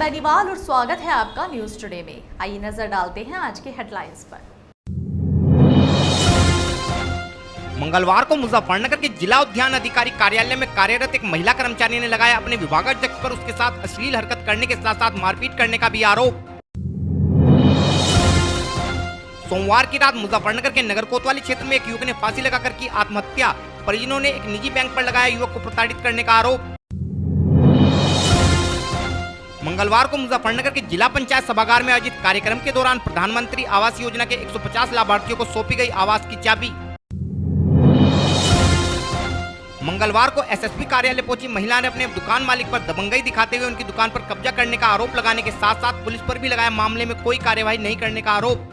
बेनीवाल और स्वागत है आपका न्यूज टुडे में। आइए नजर डालते हैं आज के हेडलाइंस पर। मंगलवार को मुजफ्फरनगर के जिला उद्यान अधिकारी कार्यालय में कार्यरत एक महिला कर्मचारी ने लगाया अपने विभागाध्यक्ष पर उसके साथ अश्लील हरकत करने के साथ साथ मारपीट करने का भी आरोप। सोमवार की रात मुजफ्फरनगर के नगर कोतवाली क्षेत्र में एक युवक ने फांसी लगाकर की आत्महत्या। परिजनों ने एक निजी बैंक पर लगाया युवक को प्रताड़ित करने का आरोप। मंगलवार को मुजफ्फरनगर के जिला पंचायत सभागार में आयोजित कार्यक्रम के दौरान प्रधानमंत्री आवास योजना के 150 लाभार्थियों को सौंपी गई आवास की चाबी। मंगलवार को एसएसपी कार्यालय पहुंची महिला ने अपने दुकान मालिक पर दबंगई दिखाते हुए उनकी दुकान पर कब्जा करने का आरोप लगाने के साथ साथ पुलिस पर भी लगाया मामले में कोई कार्यवाही नहीं करने का आरोप।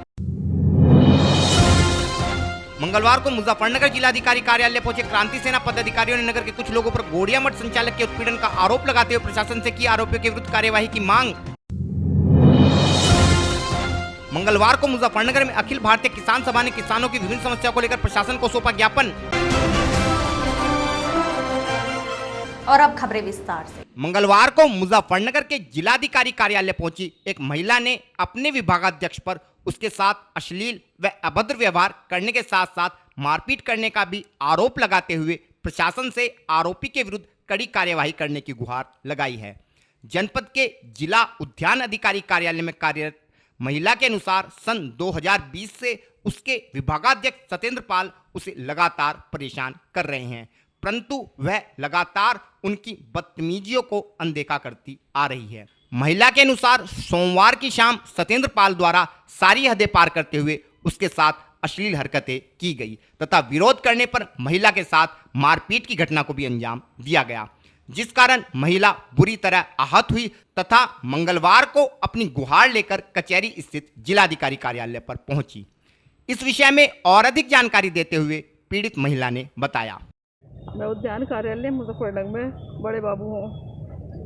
मंगलवार को मुजफ्फरनगर जिलाधिकारी कार्यालय पहुंचे क्रांति सेना पदाधिकारियों ने नगर के कुछ लोगों पर गोड़िया मठ संचालक के उत्पीड़न का आरोप लगाते हुए प्रशासन से की आरोपियों के विरुद्ध कार्यवाही की मांग। मंगलवार को मुजफ्फरनगर में अखिल भारतीय किसान सभा ने किसानों की विभिन्न समस्याओं को लेकर प्रशासन को सौंपा ज्ञापन। और अब खबरें विस्तार से। मंगलवार को मुजफ्फरनगर के जिलाधिकारी कार्यालय पहुंची एक महिला ने अपने विभागाध्यक्ष पर उसके साथ अश्लील व अभद्र व्यवहार करने के साथ साथ मारपीट करने का भी आरोप लगाते हुए प्रशासन से आरोपी के विरुद्ध कड़ी कार्यवाही करने की गुहार लगाई है। जनपद के जिला उद्यान अधिकारी कार्यालय में कार्यरत महिला के अनुसार सन 2020 से उसके विभागाध्यक्ष सत्येंद्र पाल उसे लगातार परेशान कर रहे हैं, परंतु वह लगातार उनकी बदतमीजियों को अनदेखा करती आ रही है। महिला के अनुसार सोमवार की शाम सत्येंद्र पाल द्वारा सारी हदें पार करते हुए उसके साथ अश्लील हरकतें की गई तथा विरोध करने पर महिला के साथ मारपीट की घटना को भी अंजाम दिया गया, जिस कारण महिला बुरी तरह आहत हुई तथा मंगलवार को अपनी गुहार लेकर कचहरी स्थित जिलाधिकारी कार्यालय पर पहुंची। इस विषय में और अधिक जानकारी देते हुए पीड़ित महिला ने बताया। मैं उद्यान कार्यालय मुजफ्फरनगर में बड़े बाबू हूँ।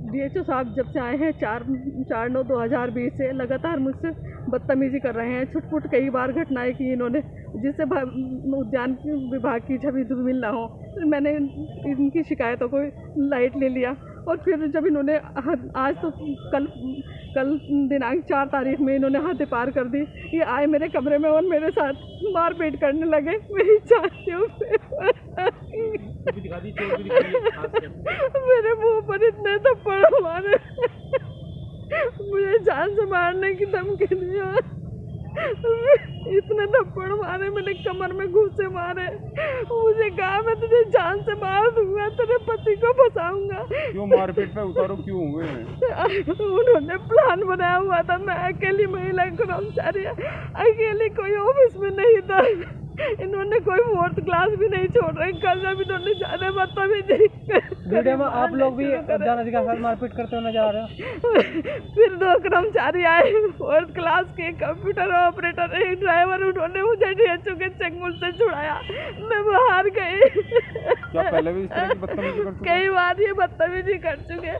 डीएचओ साहब जब से आए हैं 4/9/2020 से लगातार मुझसे बदतमीजी कर रहे हैं। छुटपुट कई बार घटनाएं की इन्होंने, जिससे उद्यान विभाग की छवि धूमिल ना हो। मैंने इनकी शिकायतों को लाइट ले लिया और फिर जब इन्होंने आज तो कल दिनांक 4 तारीख में इन्होंने हद पार कर दी। ये आए मेरे कमरे में और मेरे साथ मारपीट करने लगे मेरी छातियों पे। मेरे मुंह पर इतने थप्पड़ मारे, मुझे जान से मारने की धमकी दी और इतने थप्पड़ मारे, मैंने कमर में घूंसे मारे। मुझे कहा मैं तुझे जान से मार दूंगा, तेरे पति को फंसाऊंगा। क्यों मारपीट पे उतारो क्यों हुए हैं? उन्होंने प्लान बनाया हुआ था। मैं अकेली महिला कर्मचारी, अकेली कोई ऑफिस में नहीं था। इन्होंने कोई 4th क्लास भी नहीं छोड़ रहे। कल जब इन्होंने ज्यादा बदतमीजी वीडियो में आप लोग भी उद्यान अधिकारी के साथ मारपीट करते हुए नजर आ रहे हो। फिर 2 कर्मचारी आए 4th क्लास के, कंप्यूटर ऑपरेटर, एक ड्राइवर। उन्होंने मुझे डीएचओ के चंगुल से छुड़ाया। मैं बाहर गई। क्या पहले भी इस तरह की बदतमीजी कर चुके? कई बार ये बदतमीजी कर चुके,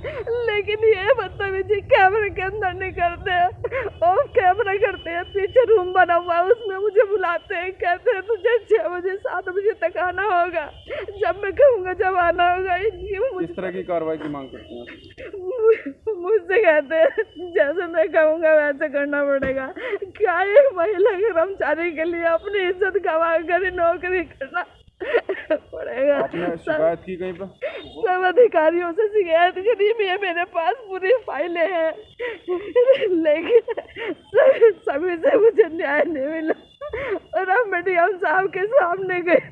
लेकिन ये बदतमीजी कैमरे के अंदर नहीं करते, ऑफ कैमरा करते हैं। पीछे रूम बना हुआ है, उसमें मुझे बुलाते हैं, कहते हैं तुझे 6 बजे 7 बजे तक आना होगा, जब मैं कहूँगा जब आना होगा। किस तरह की कार्रवाई की मांग करते हैं? मुझसे कहते हैं जैसे मैं कहूँगा वैसे करना पड़ेगा। क्या एक महिला कर्मचारी के लिए अपनी इज्जत गवा कर नौकरी करना पड़ेगा? आपने शिकायत की कहीं पर? सब अधिकारियों से शिकायत करी भी है, मेरे पास पूरी फाइलें हैं, लेकिन सभी से मुझे न्याय नहीं मिला। और अब मैं डीएम साहब के सामने गई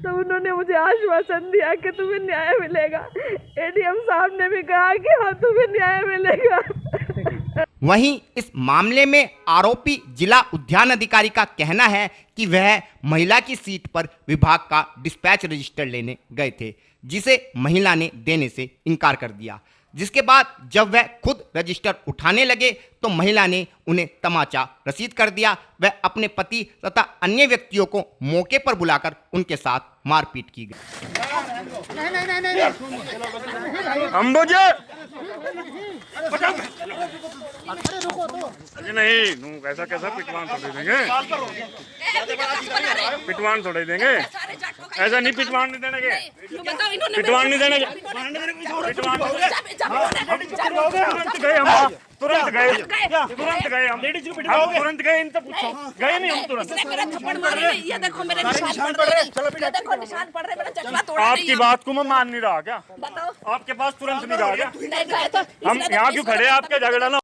तो उन्होंने मुझे आश्वासन दिया कि तुम्हें न्याय मिलेगा। एडीएम साहब ने भी कहा कि हाँ तुम्हें न्याय मिलेगा। वहीं इस मामले में आरोपी जिला उद्यान अधिकारी का कहना है कि वह महिला की सीट पर विभाग का डिस्पैच रजिस्टर लेने गए थे, जिसे महिला ने देने से इनकार कर दिया, जिसके बाद जब वह खुद रजिस्टर उठाने लगे तो महिला ने उन्हें तमाचा रसीद कर दिया। वह अपने पति तथा अन्य व्यक्तियों को मौके पर बुलाकर उनके साथ मारपीट की गई। अरे नहीं, कैसा कैसा पिटवान थोड़े देंगे, पिटवान थोड़े देंगे, ऐसा नहीं पिटवान नहीं देंगे, पिटवान नहीं देंगे, पिटवान तुरंत गए हम तुरंत गए इनसे पूछो गए नहीं हम तुरंत मेरा थप्पड़ मारे ये देखो मेरे निशान पड़ रहे ये देखो निशान पड़ रहे मेरा चश्मा तोड़ा आपकी बात को मैं मान नहीं रहा क्या बताओ आपके पास तुरंत नहीं रहा क्या नहीं गए तो हम यहाँ क्यों खड़े हैं आपके झगड़ा ना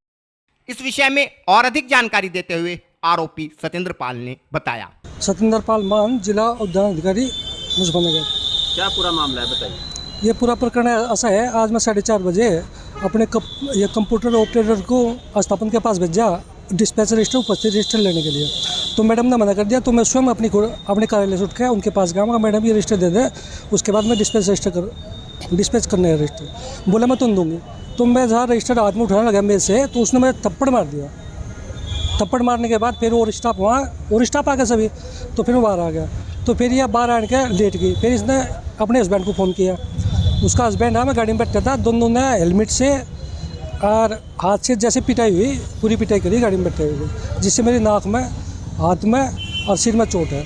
इस विषय में और अधिक जानकारी देते हुए आरोपी सत्येंद्र पाल ने बताया। सत्येंद्र पाल मान, जिला उद्यान अधिकारी, मुजफ्फरनगर। क्या पूरा मामला है बताइए। ये पूरा प्रकरण ऐसा है, आज मैं 4:30 बजे अपने ये कंप्यूटर ऑपरेटर को स्थापन के पास भेजा डिस्पैच रजिस्टर, उपस्थित रजिस्टर लेने के लिए। तो मैडम ने मना कर दिया, तो मैं स्वयं अपने कार्यालय से उठ के उनके पास गया, मैडम ये रजिस्टर दे दे, उसके बाद मैं डिस्पैच करने रजिस्टर बोला मैं तुम दूंगी। तो मैं जहाँ रजिस्टर हाथ में उठाने लगा मेरे से, तो उसने मुझे थप्पड़ मार दिया। थप्पड़ मारने के बाद फिर और स्टाफ आ गया सभी, तो फिर वो बाहर आ गया। तो फिर यह बाहर आने के लेट गई। फिर इसने अपने हस्बैंड को फ़ोन किया, उसका हस्बैंड है, मैं गाड़ी में बैठा था, दोनों ने हेलमेट से और हाथ से जैसे पिटाई हुई, पूरी पिटाई करी गाड़ी में बैठे हुए, जिससे मेरी नाक में, हाथ में और सिर में चोट है।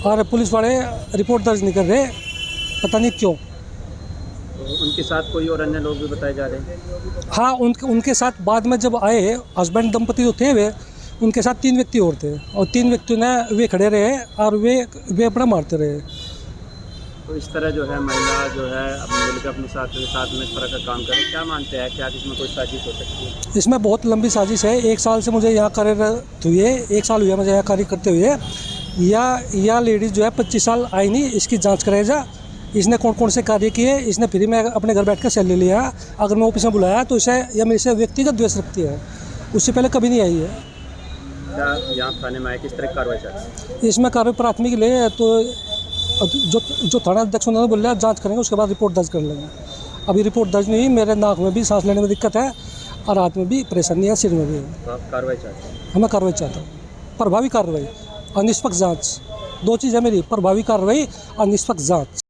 और पुलिस वाले रिपोर्ट दर्ज नहीं कर रहे, पता नहीं क्यों। तो उनके साथ कोई और अन्य लोग भी बताए जा रहे हैं। हाँ, उनके साथ बाद में जब आए, हस्बैंड दंपति जो थे वे, उनके साथ 3 व्यक्ति और थे, और 3 व्यक्तियों ने वे खड़े रहे और वे अपना मारते रहे। तो इस तरह जो है महिला जो है मिलकर अपने साथ में इस तरह का काम करे, क्या मानते हैं, क्या इसमें कोई साजिश हो सकती है? इसमें बहुत लंबी साजिश है। 1 साल से मुझे यहाँ कार्यरत हुए, 1 साल हुआ मुझे यहाँ कार्य करते हुए। या लेडीज़ जो है 25 साल आई नहीं, इसकी जांच कराई जा। इसने कौन कौन से कार्य किए, इसने फ्री में अपने घर बैठ कर सैलरी लिया। अगर मैं ऑफिस में बुलाया तो इसे या मेरे से व्यक्तिगत द्वेष रखती है, उससे पहले कभी नहीं आई है। क्या यहाँ थाने में आए, किस तरह की कार्रवाई चाहते हैं? इसमें कार्रवाई प्राथमिक ले तो जो थाना अध्यक्ष उन्होंने बोला जांच करेंगे, उसके बाद रिपोर्ट दर्ज कर लेंगे। अभी रिपोर्ट दर्ज नहीं हुई, मेरे नाक में भी सांस लेने में दिक्कत है और हाथ में भी परेशानी है, सिर में भी है। तो आप कार्रवाई चाहते हैं? हमें कार्रवाई चाहता हूँ, प्रभावी कार्रवाई और निष्पक्ष जाँच। 2 चीज़ है मेरी, प्रभावी कार्रवाई और निष्पक्ष जाँच।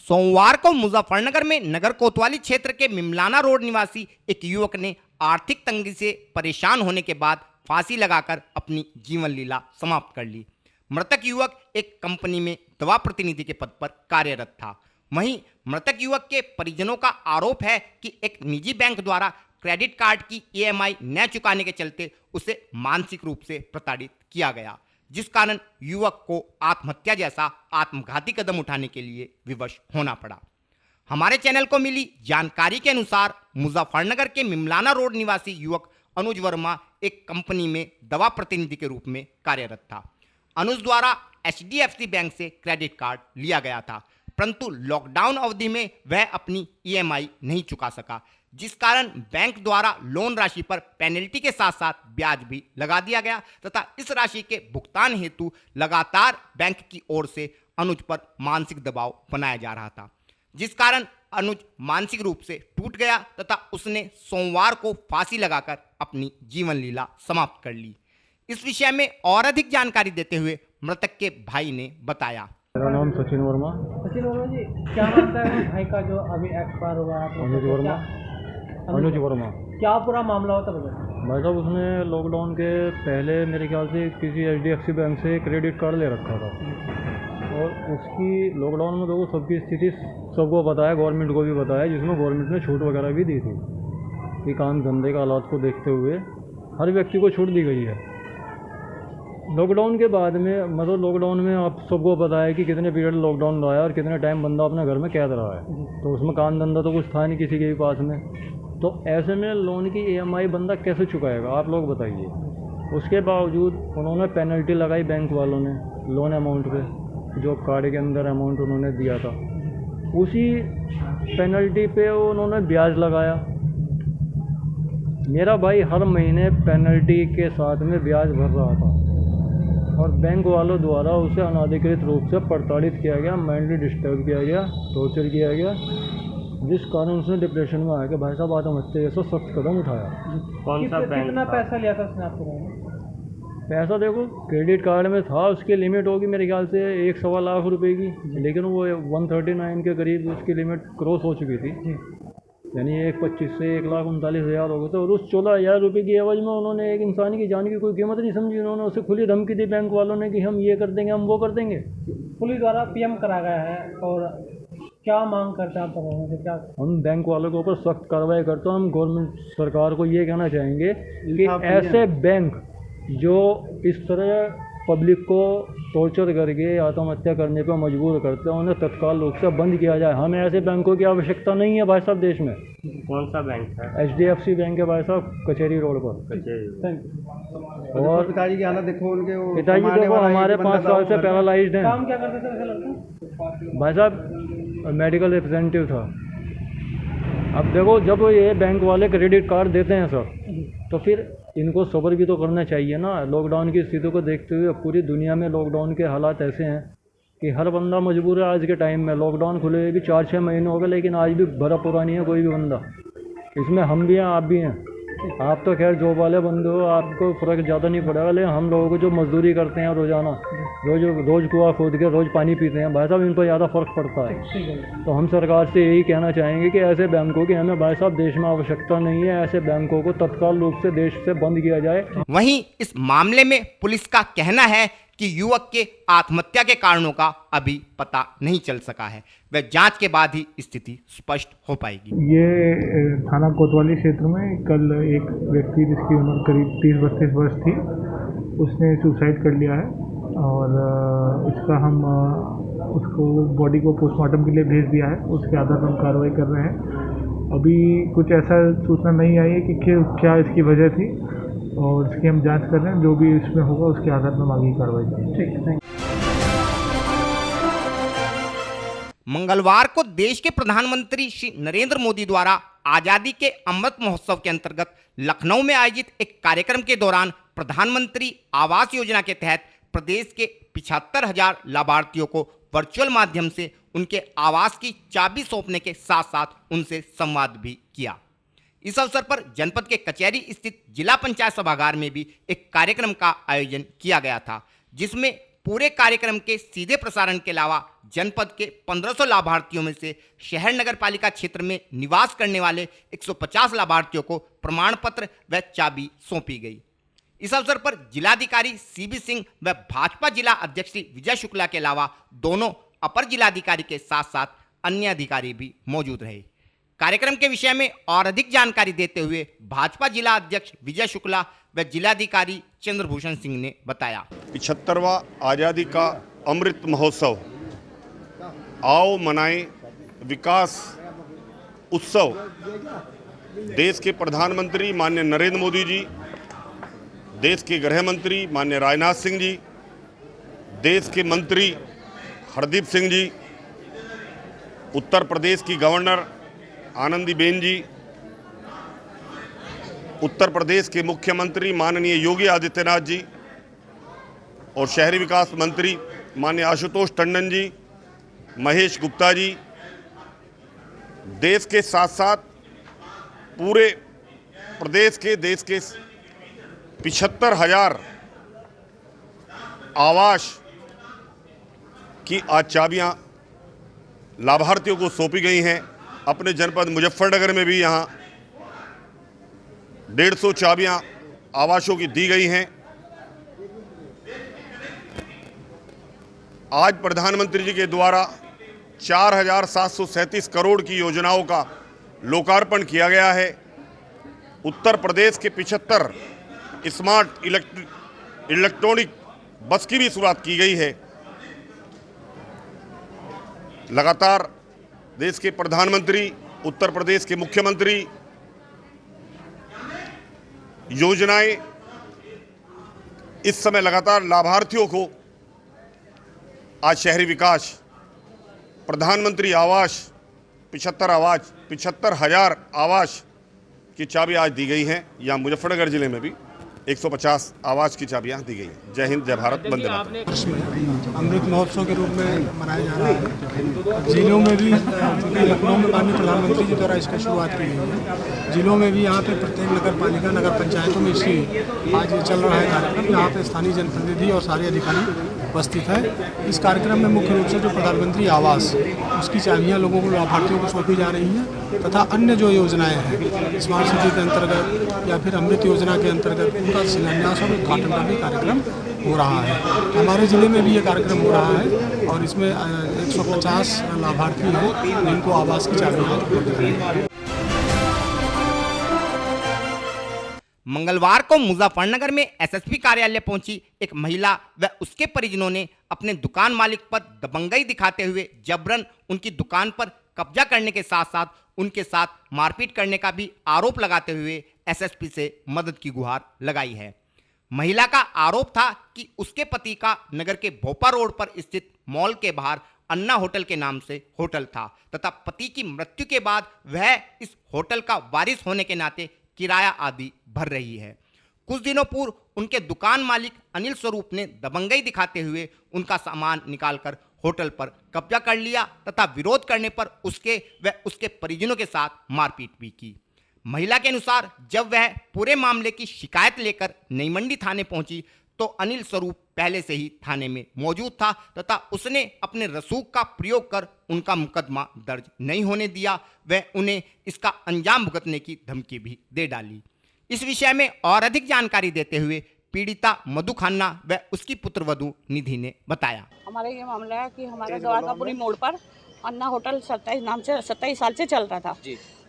सोमवार को मुजफ्फरनगर में नगर कोतवाली क्षेत्र के मिमलाना रोड निवासी एक युवक ने आर्थिक तंगी से परेशान होने के बाद फांसी लगाकर अपनी जीवन लीला समाप्त कर ली। मृतक युवक एक कंपनी में दवा प्रतिनिधि के पद पर कार्यरत था। वहीं मृतक युवक के परिजनों का आरोप है कि एक निजी बैंक द्वारा क्रेडिट कार्ड की EMI न चुकाने के चलते उसे मानसिक रूप से प्रताड़ित किया गया, जिस कारण युवक को आत्महत्या जैसा आत्मघाती कदम उठाने के लिए विवश होना पड़ा। हमारे चैनल को मिली जानकारी के अनुसार मुजफ्फरनगर के मिमलाना रोड निवासी युवक अनुज वर्मा एक कंपनी में दवा प्रतिनिधि के रूप में कार्यरत था। अनुज द्वारा HDFC बैंक से क्रेडिट कार्ड लिया गया था, परंतु लॉकडाउन अवधि में वह अपनी EMI नहीं चुका सका, जिस कारण बैंक द्वारा लोन राशि पर पेनल्टी के साथ साथ ब्याज भी लगा दिया गया तथा इस राशि के भुगतान हेतु लगातार बैंक की ओर से अनुज पर मानसिक दबाव बनाया जा रहा था, जिस कारण अनुज मानसिक रूप से टूट गया तथा उसने सोमवार को फांसी लगाकर अपनी जीवन लीला समाप्त कर ली। इस विषय में और अधिक जानकारी देते हुए मृतक के भाई ने बताया। मेरा नाम सचिन वर्मा। सचिन वर्मा जी, क्या मानता है भाई का जो अभी एक्सपायर हुआ? अनुज वर्मा। क्या पूरा मामला होता है भाई साहब, उसने लॉकडाउन के पहले मेरे ख्याल से किसी HDFC बैंक से क्रेडिट कार्ड ले रखा था, और उसकी लॉकडाउन में तो सबकी स्थिति सबको बताया, गवर्नमेंट को भी बताया, जिसमें गवर्नमेंट ने छूट वगैरह भी दी थी कि काम धंधे का हालात को देखते हुए हर व्यक्ति को छूट दी गई है। लॉकडाउन के बाद में मतलब लॉकडाउन में आप सबको पता है कि कितने पीरियड लॉकडाउन रहा है और कितने टाइम बंदा अपने घर में कैद रहा है, तो उसमें काम धंधा तो कुछ था नहीं किसी के भी पास में। तो ऐसे में लोन की EMI बंदा कैसे चुकाएगा, आप लोग बताइए। उसके बावजूद उन्होंने पेनल्टी लगाई बैंक वालों ने लोन अमाउंट पे, जो कार्ड के अंदर अमाउंट उन्होंने दिया था, उसी पेनल्टी पे उन्होंने ब्याज लगाया। मेरा भाई हर महीने पेनल्टी के साथ में ब्याज भर रहा था और बैंक वालों द्वारा उसे अनाधिकृत रूप से प्रताड़ित किया गया, मेंटली डिस्टर्ब किया गया, टॉर्चर किया गया, जिस कारण उसने डिप्रेशन में आके भाई साहब आत्महत्या जैसा सख्त कदम उठाया। कौन सा बैंक? कितना पैसा लिया था उसने आपको? पैसा देखो क्रेडिट कार्ड में था, उसकी लिमिट होगी मेरे ख्याल से 1-1.25 लाख रुपए की, लेकिन वो 139 के करीब उसकी लिमिट क्रॉस हो चुकी थी, यानी 1.25 से 1,39,000 हो गए थे। और उस 14,000 रुपये की एवज में उन्होंने एक इंसान की जान की कोई कीमत नहीं समझी। उन्होंने उसे खुली धमकी दी बैंक वालों ने कि हम ये कर देंगे, हम वो कर देंगे। पुलिस द्वारा PM करा गया है और क्या मांग करते हैं आप प्रशासन से? क्या हम बैंक वालों के ऊपर सख्त कार्रवाई करते हैं। हम गवर्नमेंट सरकार को ये कहना चाहेंगे कि ऐसे बैंक जो इस तरह पब्लिक को टॉर्चर करके आत्महत्या करने पर मजबूर करते हैं, उन्हें तत्काल रूप से बंद किया जाए। हमें ऐसे बैंकों की आवश्यकता नहीं है भाई साहब देश में। कौन सा बैंक है? HDFC बैंक है भाई साहब, कचहरी रोड पर। Thank you. और पिताजी की हालत देखो, उनके पिताजी देखो हमारे 5 साल से पैरालाइज्ड हैं। काम क्या करते थे ऐसा लगता है? भाई साहब मेडिकल रिप्रेजेंटेटिव था। अब देखो जब ये बैंक वाले क्रेडिट कार्ड देते हैं सर, तो फिर इनको सब्र भी तो करना चाहिए ना। लॉकडाउन की स्थिति को देखते हुए पूरी दुनिया में लॉकडाउन के हालात ऐसे हैं कि हर बंदा मजबूर है आज के टाइम में। लॉकडाउन खुले हुए भी 4-6 महीने हो गए, लेकिन आज भी भरा पूरा नहीं है कोई भी बंदा। इसमें हम भी हैं, आप भी हैं। आप तो खैर जॉब वाले बंदे हो, आपको फ़र्क ज़्यादा नहीं पड़ेगा, लेकिन हम लोगों को जो मजदूरी करते हैं रोज़ाना, रोज़ कुआं खोद के रोज़ पानी पीते हैं भाई साहब, इन पर ज़्यादा फ़र्क पड़ता है। तो हम सरकार से यही कहना चाहेंगे कि ऐसे बैंकों की हमें भाई साहब देश में आवश्यकता नहीं है। ऐसे बैंकों को तत्काल रूप से देश से बंद किया जाए। वहीं इस मामले में पुलिस का कहना है कि युवक के आत्महत्या के कारणों का अभी पता नहीं चल सका है। वह जांच के बाद ही स्थिति स्पष्ट हो पाएगी। ये थाना कोतवाली क्षेत्र में कल एक व्यक्ति जिसकी उम्र करीब 30-32 वर्ष थी, उसने सुसाइड कर लिया है और उसको बॉडी को पोस्टमार्टम के लिए भेज दिया है। उसके आधार पर हम कार्रवाई कर रहे हैं। अभी कुछ ऐसा सूचना नहीं आई है कि क्या इसकी वजह थी, और इसकी हम जांच कर रहे हैं। जो भी इसमें होगा उसके आधार पर हम आगे कार्रवाई करेंगे। ठीक है। मंगलवार को देश के प्रधानमंत्री श्री नरेंद्र मोदी द्वारा आजादी के अमृत महोत्सव के अंतर्गत लखनऊ में आयोजित एक कार्यक्रम के दौरान प्रधानमंत्री आवास योजना के तहत प्रदेश के 75,000 लाभार्थियों को वर्चुअल माध्यम से उनके आवास की चाबी सौंपने के साथ साथ उनसे संवाद भी किया। इस अवसर पर जनपद के कचहरी स्थित जिला पंचायत सभागार में भी एक कार्यक्रम का आयोजन किया गया था, जिसमें पूरे कार्यक्रम के सीधे प्रसारण के अलावा जनपद के 1500 लाभार्थियों में से शहर नगर पालिका क्षेत्र में निवास करने वाले 150 लाभार्थियों को प्रमाण पत्र व चाबी सौंपी गई। इस अवसर पर जिलाधिकारी CB सिंह व भाजपा जिला अध्यक्ष श्री विजय शुक्ला के अलावा दोनों अपर जिलाधिकारी के साथ साथ अन्य अधिकारी भी मौजूद रहे। कार्यक्रम के विषय में और अधिक जानकारी देते हुए भाजपा जिला अध्यक्ष विजय शुक्ला व जिलाधिकारी चंद्रभूषण सिंह ने बताया। 75वां आज़ादी का अमृत महोत्सव, आओ मनाएं विकास उत्सव। देश के प्रधानमंत्री माननीय नरेंद्र मोदी जी, देश के गृह मंत्री माननीय राजनाथ सिंह जी, देश के मंत्री हरदीप सिंह जी, उत्तर प्रदेश की गवर्नर आनंदीबेन जी, उत्तर प्रदेश के मुख्यमंत्री माननीय योगी आदित्यनाथ जी और शहरी विकास मंत्री माननीय आशुतोष टंडन जी, महेश गुप्ता जी, देश के साथ साथ पूरे प्रदेश के देश के 75,000 आवास की आज चाबियां लाभार्थियों को सौंपी गई हैं। अपने जनपद मुजफ्फरनगर में भी यहाँ 150 चाबियां आवासों की दी गई हैं। आज प्रधानमंत्री जी के द्वारा 4,737 करोड़ की योजनाओं का लोकार्पण किया गया है। उत्तर प्रदेश के 75 स्मार्ट इलेक्ट्रॉनिक बस की भी शुरुआत की गई है। लगातार देश के प्रधानमंत्री, उत्तर प्रदेश के मुख्यमंत्री योजनाएं इस समय लगातार लाभार्थियों को आज शहरी विकास, प्रधानमंत्री आवास 75,000 आवास की चाबी आज दी गई हैं। यहाँ मुजफ्फरनगर जिले में भी 150 आवास की चाबियां दी गई हैं। जय हिंद, जय भारत, वंदे मातरम। अमृत महोत्सव के रूप में मनाया जा रहा है। जिलों में भी लखनऊ में माननीय प्रधानमंत्री जी द्वारा इसकी शुरुआत की गई है। जिलों में भी यहाँ पे प्रत्येक नगर पालिका, नगर पंचायतों में इसकी आज चल रहा है कार्यक्रम। यहाँ पे स्थानीय जनप्रतिनिधि और सारे अधिकारी उपस्थित है। इस कार्यक्रम में मुख्य रूप से जो प्रधानमंत्री आवास, उसकी चाबियाँ लोगों को, लाभार्थियों को सौंपी जा रही हैं, तथा अन्य जो योजनाएँ हैं स्मार्ट सिटी के अंतर्गत या फिर अमृत योजना के अंतर्गत का शिलान्यास और उद्घाटन का भी कार्यक्रम हो रहा है। हमारे ज़िले में भी ये कार्यक्रम हो रहा है और इसमें 150 लाभार्थी हैं जिनको आवास की चाबियां उपलब्ध कराई। मंगलवार को मुजफ्फरनगर में एसएसपी कार्यालय पहुंची एक महिला व उसके परिजनों ने अपने दुकान मालिक पर दबंगई दिखाते हुए जबरन उनकी दुकान पर कब्जा करने के साथ साथ उनके साथ मारपीट करने का भी आरोप लगाते हुए एसएसपी से मदद की गुहार लगाई है। महिला का आरोप था कि उसके पति का नगर के भोपा रोड पर स्थित मॉल के बाहर अन्ना होटल के नाम से होटल था तथा पति की मृत्यु के बाद वह इस होटल का वारिस होने के नाते किराया आदि भर रही है। कुछ दिनों पूर्व उनके दुकान मालिक अनिल स्वरूप ने दबंगई दिखाते हुए उनका सामान निकालकर होटल पर कब्जा कर लिया तथा विरोध करने पर उसके व उसके परिजनों के साथ मारपीट भी की। महिला के अनुसार जब वह पूरे मामले की शिकायत लेकर नई मंडी थाने पहुंची तो अनिल स्वरूप पहले से ही थाने में मौजूद था तथा उसने अपने रसूख का प्रयोग कर उनका मुकदमा दर्ज नहीं होने दिया व उन्हें इसका अंजाम भुगतने की धमकी भी दे डाली। इस विषय में और अधिक जानकारी देते हुए पीड़िता मधु खन्ना व उसकी पुत्रवधू निधि ने बताया। हमारा ये मामला है कि हमारे द्वारकापुरी मोड़ पर अन्ना होटल 27 साल से चल रहा था।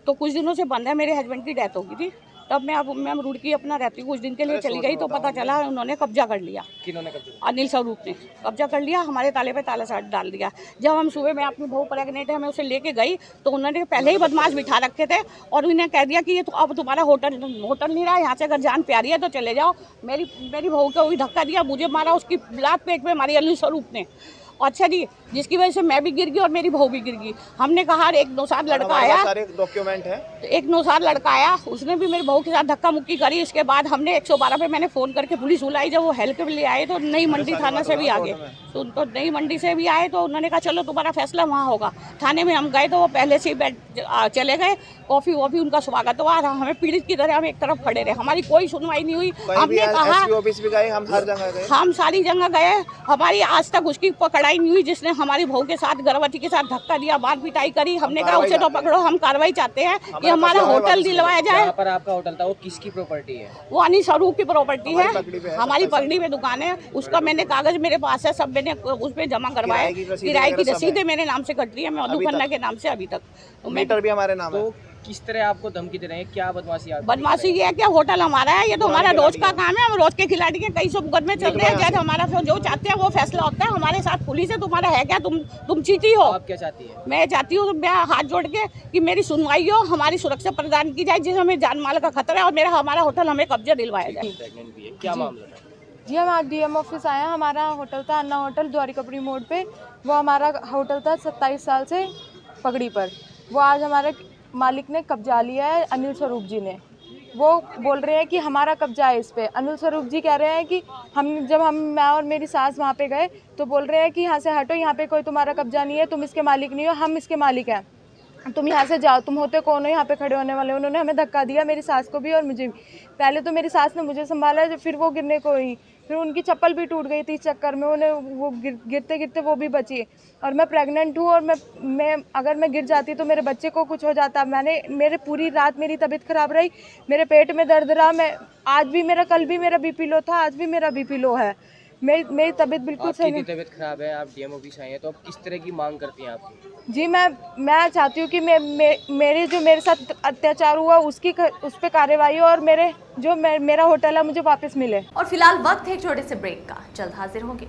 तो कुछ दिनों से बंद है। मेरे हस्बैंड की डेथ हो गई थी, तब मैं रुड़की अपना रहती कुछ दिन के लिए चली गई तो पता चला उन्होंने कब्जा कर लिया। किन्होंने कब्जा? अनिल स्वरूप ने कब्जा कर लिया, हमारे ताले पे ताला साट डाल दिया। जब हम सुबह में अपनी बहू प्रेग्नेंट है मैं उसे लेके गई तो उन्होंने पहले ही बदमाश बिठा रखे थे और उन्हें कह दिया कि ये तो अब तुम्हारा होटल नहीं रहा, यहाँ से अगर जान प्यारी है तो चले जाओ। मेरी बहू को वही धक्का दिया, मुझे मारा, उसकी लात पेट में मारी अनिल स्वरूप ने। अच्छा जी, जिसकी वजह से मैं भी गिर गई और मेरी बहू भी गिर गई। हमने कहा एक 9 साल लड़का आया, सारे डॉक्यूमेंट है, एक 9 साल लड़का आया, उसने भी मेरी बहू के साथ धक्का मुक्की करी। इसके बाद हमने 112 पे मैंने फ़ोन करके पुलिस बुलाई। जब वो हेल्प के लिए आए तो नई मंडी थाना से भी आ गए, तो नई मंडी से भी आए तो उन्होंने कहा चलो तुम्हारा फैसला वहाँ होगा। थाने में हम गए तो वो पहले से ही चले गए। कॉफ़ी वॉफ़ी उनका स्वागत हुआ, हमें पीड़ित की तरह हम एक तरफ खड़े रहे, हमारी कोई सुनवाई नहीं हुई। हमने कहा ऑफिस भी गए, हम हर जगह गए, हम सारी जगह गए, हमारी आज तक उसकी पकड़ाई नहीं हुई। जिसने हमारी बहू के साथ गर्भवती के साथ धक्का दिया, मार पिटाई करी, हमने कहा उसे तो पकड़ो, हम कार्रवाई चाहते हैं कि हमारा होटल दिलवाया जाए। पर आपका होटल था वो किसकी प्रॉपर्टी है? वो अनिल स्वरूप की प्रॉपर्टी है, हमारी पगड़ी में दुकान है। उसका मैंने कागज मेरे पास है, सब मैंने उस पर जमा करवाया। किराए की रसीदें मेरे नाम से कट रही है, मैं मधु खन्ना के नाम से अभी तक। मीटर भी हमारे नाम है। किस तरह आपको धमकी दे रहे हैं? क्या बदमाशी ये है क्या? होटल हमारा है, ये तो हमारा रोज का काम है, हम रोज के खिलाड़ी के कई सौ मुकदमे चल रहे हैं। जज हमारा जो चाहते हैं वो फैसला होता है। हमारे साथ पुलिस है, तुम्हारा है क्या? तुम चीटी हो। आप क्या चाहती है? मैं चाहती हूँ मैं हाथ जोड़ के कि मेरी सुनवाई हो, हमारी सुरक्षा प्रदान की जाए, जिसमें हमें जान माल का खतरा है और हमारा होटल हमें कब्जा दिलवाया जाए। क्या मामला है? जी, हम आज डीएम ऑफिस आए हैं। हमारा होटल था अन्ना होटल द्वारकापुरी मोड़ पे, वो हमारा होटल था 27 साल से पगड़ी पर। वो आज हमारे मालिक ने कब्जा लिया है, अनिल स्वरूप जी ने। वो बोल रहे हैं कि हमारा कब्जा है इस पे। अनिल स्वरूप जी कह रहे हैं कि मैं और मेरी सास वहाँ पे गए तो बोल रहे हैं कि यहाँ से हटो, यहाँ पे कोई तुम्हारा कब्जा नहीं है, तुम इसके मालिक नहीं हो, हम इसके मालिक हैं, तुम यहाँ से जाओ, तुम होते कौन हो यहाँ पे खड़े होने वाले। उन्होंने हमें धक्का दिया, मेरी सास को भी और मुझे भी। पहले तो मेरी सास ने मुझे संभाला, फिर वो गिरने को हुई, फिर उनकी चप्पल भी टूट गई थी इस चक्कर में, उन्हें वो गिरते गिरते वो भी बची। और मैं प्रेग्नेंट हूँ और मैं अगर मैं गिर जाती तो मेरे बच्चे को कुछ हो जाता। मेरे पूरी रात मेरी तबीयत ख़राब रही, मेरे पेट में दर्द रहा। कल भी मेरा बीपी लो था, आज भी मेरा बीपी लो है। मेरी तबीयत बिल्कुल सही नहीं। तबीयत खराब है, आप डीएम ऑफिस आए हैं, तो आप किस तरह की मांग करती हैं आप? जी, मैं चाहती हूँ कि मेरे साथ अत्याचार हुआ उस पर कार्रवाई हो और मेरा होटल है मुझे वापस मिले। और फिलहाल वक्त है एक छोटे से ब्रेक का, जल्द हाजिर होंगे।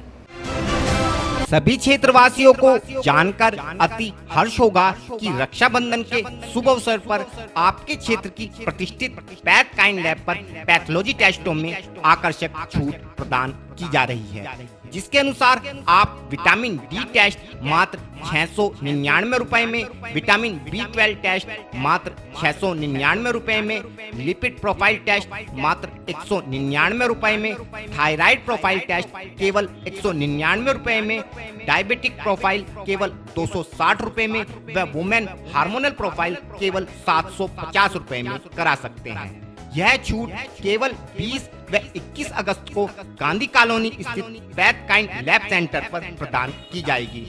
सभी क्षेत्रवासियों को जानकर अति हर्ष होगा कि रक्षाबंधन के शुभ अवसर पर आपके क्षेत्र की प्रतिष्ठित पैथ काइंड लैब पर पैथोलॉजी टेस्टों में आकर्षक छूट प्रदान की जा रही है, जिसके अनुसार आप विटामिन डी टेस्ट मात्र 699 रुपए में, विटामिन B12 टेस्ट मात्र 699 रुपए में, लिपिड प्रोफाइल टेस्ट मात्र 199 रुपए में, थायराइड प्रोफाइल टेस्ट केवल 199 रुपए में, डायबिटिक प्रोफाइल केवल 260 रुपए में व वुमेन हार्मोनल प्रोफाइल केवल 750 रुपए में करा सकते हैं। यह छूट केवल 20 व 21 अगस्त को गांधी कॉलोनी स्थित पैथ काइंड लैब सेंटर पर प्रदान की जाएगी।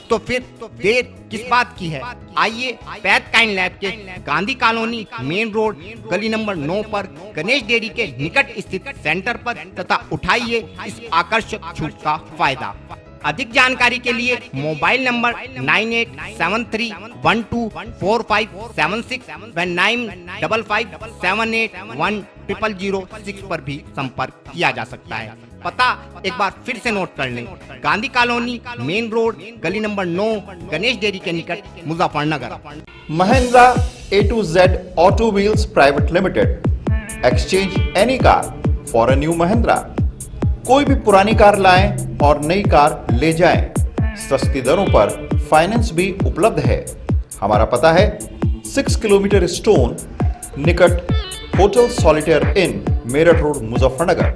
तो फिर देर किस बात की है, आइए पैथ काइंड लैब के गांधी कॉलोनी मेन रोड गली नंबर 9 पर गणेश डेयरी के निकट स्थित सेंटर पर तथा उठाइए इस आकर्षक छूट का फायदा। अधिक जानकारी के लिए मोबाइल नंबर 9873124576 व 9557810006 पर भी संपर्क किया जा सकता है। पता एक बार फिर से नोट कर लें, गांधी कॉलोनी मेन रोड गली नंबर 9 गणेश डेयरी के निकट Muzaffarnagar. Mahindra A to Z Auto Wheels Private Limited, exchange any car for a new Mahindra। कोई भी पुरानी कार लाएं और नई कार ले जाएं। सस्ती दरों पर फाइनेंस भी उपलब्ध है। हमारा पता है 6 किलोमीटर स्टोन निकट Hotel Solitaire Inn Meerut road Muzaffarnagar.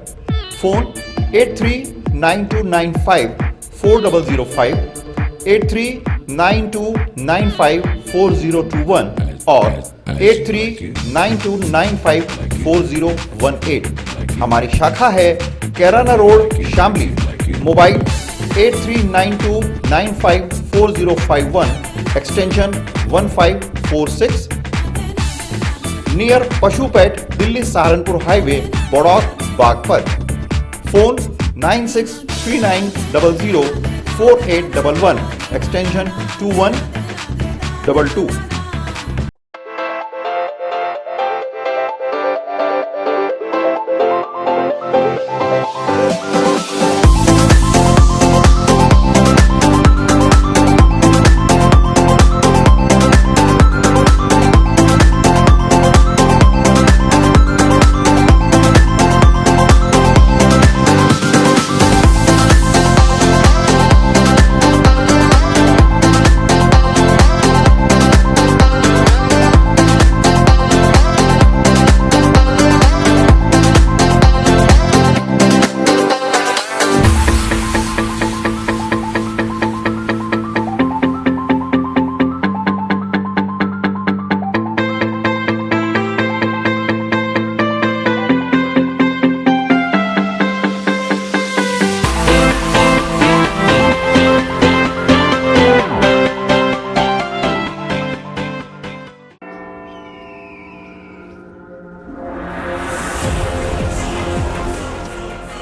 Phone 8392954005, 8392954021 और 8392954018। हमारी शाखा है Kairana road Shamli. Mobile 8392954051 extension 1546, near पशुपेट Delhi Saharanpur highway Baraut Baghpat. Phone 9639004811 extension 2122।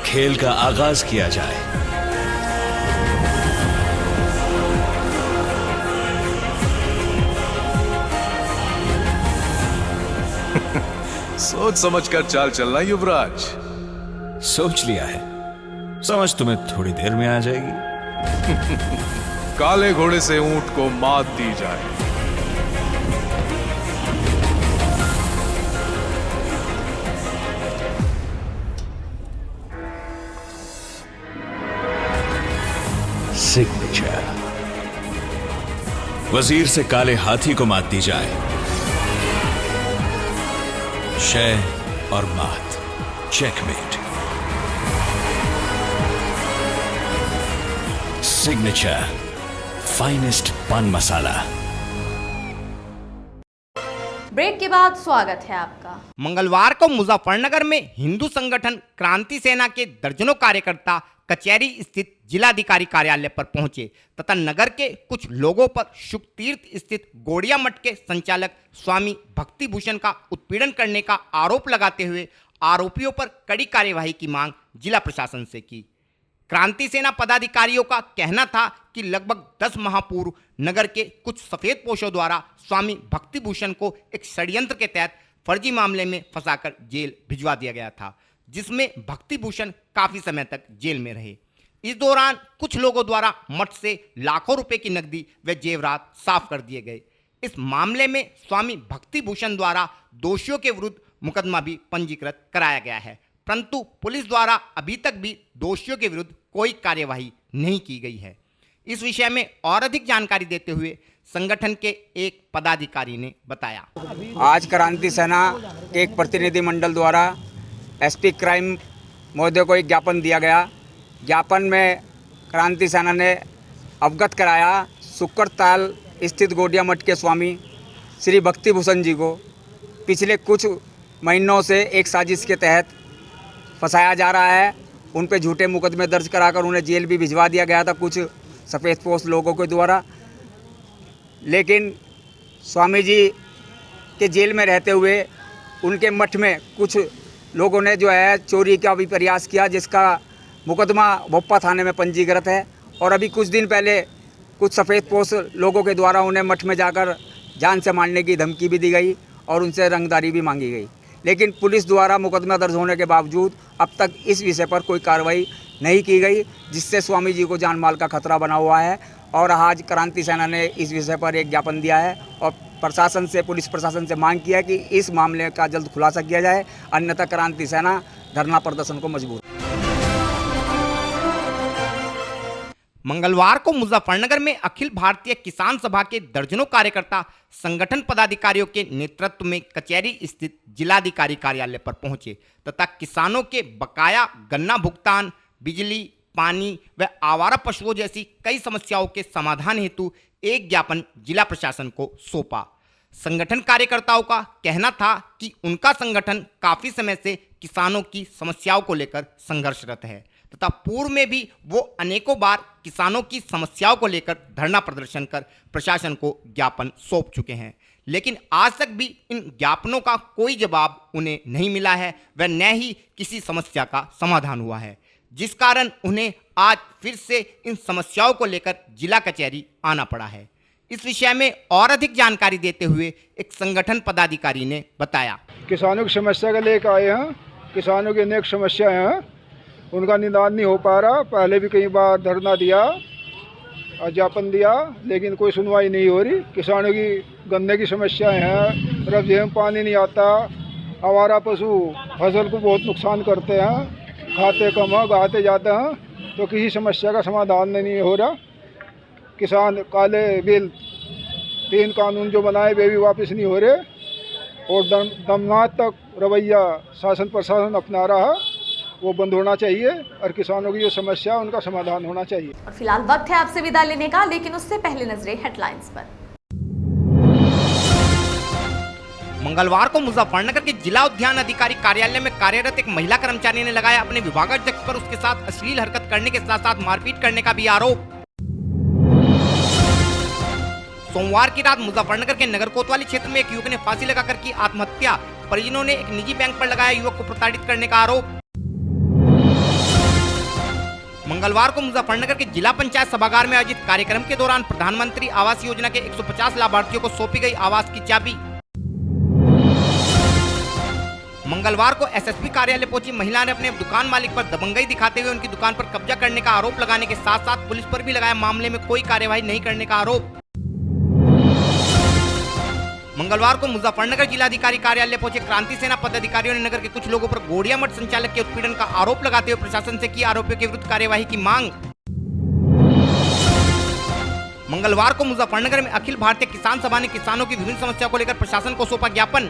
खेल का आगाज किया जाए। सोच समझ कर चाल चलना युवराज। सोच लिया है, समझ तुम्हें थोड़ी देर में आ जाएगी। काले घोड़े से ऊंट को मात दी जाए। सिग्नेचर। वजीर से काले हाथी को मात दी जाए। शय और मात, चेकमेट। सिग्नेचर फाइनेस्ट पान मसाला। ब्रेक के बाद स्वागत है आपका। मंगलवार को मुजफ्फरनगर में हिंदू संगठन क्रांति सेना के दर्जनों कार्यकर्ता कचहरी स्थित जिलाधिकारी कार्यालय पर पहुंचे तथा नगर के कुछ लोगों पर शुकतीर्थ स्थित गोड़िया मठ के संचालक स्वामी भक्ति भूषण का उत्पीड़न करने का आरोप लगाते हुए आरोपियों पर कड़ी कार्यवाही की मांग जिला प्रशासन से की। क्रांति सेना पदाधिकारियों का कहना था कि लगभग 10 माह पूर्व नगर के कुछ सफेद पोशों द्वारा स्वामी भक्ति भूषण को एक षड्यंत्र के तहत फर्जी मामले में फंसाकर जेल भिजवा दिया गया था, जिसमें भक्ति भूषण काफी समय तक जेल में रहे। इस दौरान कुछ लोगों द्वारा मठ से लाखों रुपए की नकदी व जेवरात साफ कर दिए गए। इस मामले में स्वामी भक्ति भूषण द्वारा दोषियों के विरुद्ध मुकदमा भी पंजीकृत कराया गया है, परंतु पुलिस द्वारा अभी तक भी दोषियों के विरुद्ध कोई कार्यवाही नहीं की गई है। इस विषय में और अधिक जानकारी देते हुए संगठन के एक पदाधिकारी ने बताया, आज क्रांति सेना के एक प्रतिनिधिमंडल द्वारा एसपी क्राइम महोदय को एक ज्ञापन दिया गया। ज्ञापन में क्रांति सेना ने अवगत कराया सुक्करताल स्थित गोडिया मठ के स्वामी श्री भक्ति भूषण जी को पिछले कुछ महीनों से एक साजिश के तहत फंसाया जा रहा है। उन पे झूठे मुकदमे दर्ज कराकर उन्हें जेल भी भिजवा दिया गया था कुछ सफ़ेदपोश लोगों के द्वारा। लेकिन स्वामी जी के जेल में रहते हुए उनके मठ में कुछ लोगों ने जो है चोरी का भी प्रयास किया, जिसका मुकदमा भोपा थाने में पंजीकृत है। और अभी कुछ दिन पहले कुछ सफ़ेदपोश लोगों के द्वारा उन्हें मठ में जाकर जान से मारने की धमकी भी दी गई और उनसे रंगदारी भी मांगी गई। लेकिन पुलिस द्वारा मुकदमा दर्ज होने के बावजूद अब तक इस विषय पर कोई कार्रवाई नहीं की गई, जिससे स्वामी जी को जान माल का खतरा बना हुआ है। और आज क्रांति सेना ने इस विषय पर एक ज्ञापन दिया है और प्रशासन से, पुलिस प्रशासन से मांग किया कि इस मामले का जल्द खुलासा किया जाए, अन्यथा क्रांति सेना धरना प्रदर्शन को मजबूर। मंगलवार को मुजफ्फरनगर में अखिल भारतीय किसान सभा के दर्जनों कार्यकर्ता संगठन पदाधिकारियों के नेतृत्व में कचहरी स्थित जिलाधिकारी कार्यालय पर पहुंचे तथा किसानों के बकाया गन्ना भुगतान, बिजली, पानी व आवारा पशुओं जैसी कई समस्याओं के समाधान हेतु एक ज्ञापन जिला प्रशासन को सौंपा। संगठन कार्यकर्ताओं का कहना था कि उनका संगठन काफी समय से किसानों की समस्याओं को लेकर संघर्षरत है तथा पूर्व में भी वो अनेकों बार किसानों की समस्याओं को लेकर धरना प्रदर्शन कर प्रशासन को ज्ञापन सौंप चुके हैं, लेकिन आज तक भी इन ज्ञापनों का कोई जवाब उन्हें नहीं मिला है व न ही किसी समस्या का समाधान हुआ है, जिस कारण उन्हें आज फिर से इन समस्याओं को लेकर जिला कचहरी आना पड़ा है। इस विषय में और अधिक जानकारी देते हुए एक संगठन पदाधिकारी ने बताया, किसानों की समस्या को लेकर आए हैं। किसानों की अनेक समस्याएं हैं, उनका निदान नहीं हो पा रहा। पहले भी कई बार धरना दिया और ज्ञापन दिया, लेकिन कोई सुनवाई नहीं हो रही। किसानों की गन्ने की समस्याएं हैं, रब्जे में पानी नहीं आता, आवारा पशु फसल को बहुत नुकसान करते हैं, खाते कम है, गाते जाते हैं, तो किसी समस्या का समाधान नहीं हो रहा। किसान काले बिल 3 कानून जो बनाए वे भी वापस नहीं हो रहे और दमनातक रवैया शासन प्रशासन अपना रहा है, वो बंद होना चाहिए और किसानों की जो समस्या है उनका समाधान होना चाहिए। और फिलहाल वक्त है आपसे विदा लेने का, लेकिन उससे पहले नजरें हेडलाइंस पर। मंगलवार को मुजफ्फरनगर के जिला उद्यान अधिकारी कार्यालय में कार्यरत एक महिला कर्मचारी ने लगाया अपने विभागाध्यक्ष पर उसके साथ अश्लील हरकत करने के साथ साथ मारपीट करने का भी आरोप। सोमवार की रात मुजफ्फरनगर के नगर कोतवाली क्षेत्र में एक युवक ने फांसी लगाकर की आत्महत्या। परिजनों ने एक निजी बैंक पर लगाया युवक को प्रताड़ित करने का आरोप। मंगलवार को मुजफ्फरनगर के जिला पंचायत सभागार में आयोजित कार्यक्रम के दौरान प्रधानमंत्री आवास योजना के 150 लाभार्थियों को सौंपी गई आवास की चाबी। मंगलवार को एसएसपी कार्यालय पहुंची महिला ने अपने दुकान मालिक पर दबंगई दिखाते हुए उनकी दुकान पर कब्जा करने का आरोप लगाने के साथ साथ पुलिस पर भी लगाया मामले में कोई कार्यवाही नहीं करने का आरोप। मंगलवार को मुजफ्फरनगर जिलाधिकारी कार्यालय पहुंचे क्रांति सेना पदाधिकारियों ने नगर के कुछ लोगों पर गोड़िया मठ संचालक के उत्पीड़न का आरोप लगाते हुए प्रशासन से की आरोपियों के विरुद्ध कार्यवाही की मांग। मंगलवार को मुजफ्फरनगर में अखिल भारतीय किसान सभा ने किसानों की विभिन्न समस्याओं को लेकर प्रशासन को सौंपा ज्ञापन।